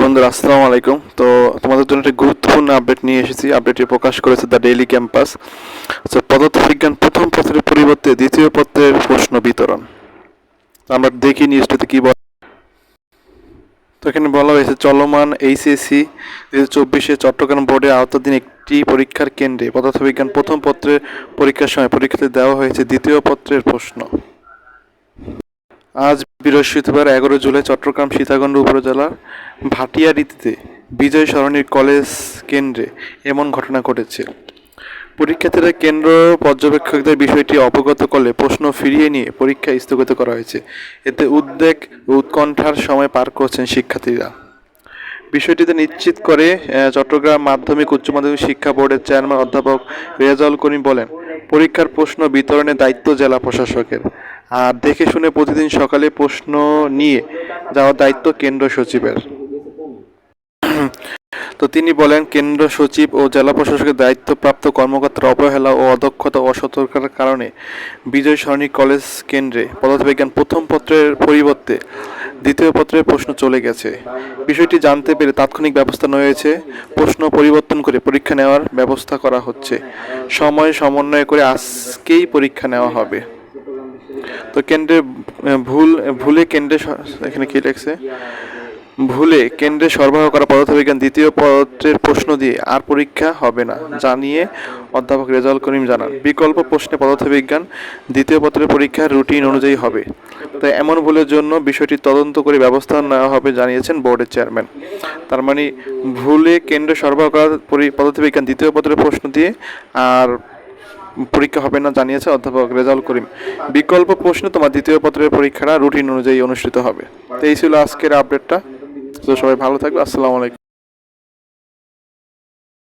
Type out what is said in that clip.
Hello বন্ধুরা, আসসালামু আলাইকুম। তো তোমাদের জন্য একটা গুরুত্বপূর্ণ আপডেট নিয়ে এসেছি। আপডেটটি প্রকাশ করেছে দ্য ডেইলি ক্যাম্পাস। তো পদার্থবিজ্ঞান প্রথম পত্রের পরিবর্তে দ্বিতীয় পত্রের প্রশ্ন বিতরণ। তো আমরা দেখি নিউজটাতে কি বলে। তো এখানে বলা হয়েছে, চলমান এইচএসসি 2024 চট্টগ্রাম বোর্ডের আওতাধীন একটি পরীক্ষার কেন্দ্রে পদার্থবিজ্ঞান প্রথম পত্রের পরীক্ষার সময় পরীক্ষার্থীদের দেওয়া হয়েছে দ্বিতীয় পত্রের প্রশ্ন। আজ বৃহস্পতিবার 11 জুলাই চট্টগ্রাম সীতাকুণ্ড উপজেলার ভাটিয়ারীতে বিজয় সরণির কলেজ কেন্দ্রে এমন ঘটনা ঘটেছে। পরীক্ষার্থীরা কেন্দ্র পর্যবেক্ষকদের বিষয়টি অবগত করলে প্রশ্ন ফিরিয়ে নিয়ে পরীক্ষা স্থগিত করা হয়েছে। এতে উদ্বেগ ও উৎকণ্ঠার সময় পার করছেন শিক্ষার্থীরা। বিষয়টিতে নিশ্চিত করে চট্টগ্রাম মাধ্যমিক উচ্চ মাধ্যমিক শিক্ষা বোর্ডের চেয়ারম্যান অধ্যাপক রেজাউল করিম বলেন, পরীক্ষার প্রশ্ন বিতরণের দায়িত্ব জেলা প্রশাসকের, আর দেখে শুনে প্রতিদিন সকালে প্রশ্ন নিয়ে যাওয়ার দায়িত্ব কেন্দ্র সচিবের। তো তিনি বলেন, কেন্দ্র সচিব ও জেলা প্রশাসকের দায়িত্বপ্রাপ্ত কর্মকর্তার অবহেলা ও অদক্ষতা ও অসতর্কতার কারণে বিজয় সরণি কলেজ কেন্দ্রে পদার্থবিজ্ঞান প্রথম পত্রের পরিবর্তে দ্বিতীয় পত্রের প্রশ্ন চলে গেছে। বিষয়টি জানতে পেরে তাৎক্ষণিক ব্যবস্থা নেওয়া হয়েছে। প্রশ্ন পরিবর্তন করে পরীক্ষা নেওয়ার ব্যবস্থা করা হচ্ছে। সময় সমন্বয় করে আজকেই পরীক্ষা নেওয়া হবে। তো কেন্দ্রে ভুলে কেন্দ্রে, এখানে কি লেখছে, ভুলে কেন্দ্রে সরবরাহ করা পদার্থবিজ্ঞান দ্বিতীয় পত্রের প্রশ্ন দিয়ে আর পরীক্ষা হবে না জানিয়ে অধ্যাপক রেজাউল করিম জানান, বিকল্প প্রশ্নে পদার্থবিজ্ঞান দ্বিতীয় পত্রের পরীক্ষার রুটিন অনুযায়ী হবে। তাই এমন ভুলের জন্য বিষয়টি তদন্ত করে ব্যবস্থা নেওয়া হবে জানিয়েছেন বোর্ডের চেয়ারম্যান। তার মানে ভুলে কেন্দ্রে সরবরাহ করা পদার্থবিজ্ঞান দ্বিতীয় পত্রের প্রশ্ন দিয়ে আর পরীক্ষা হবে না জানিয়েছে অধ্যাপক রেজাউল করিম। বিকল্প প্রশ্নে তোমার দ্বিতীয় পত্রের পরীক্ষাটা রুটিন অনুযায়ী অনুষ্ঠিত হবে। তো এই ছিল আজকের আপডেটটা। তো সবাই ভালো থাকবে। আসসালামু আলাইকুম।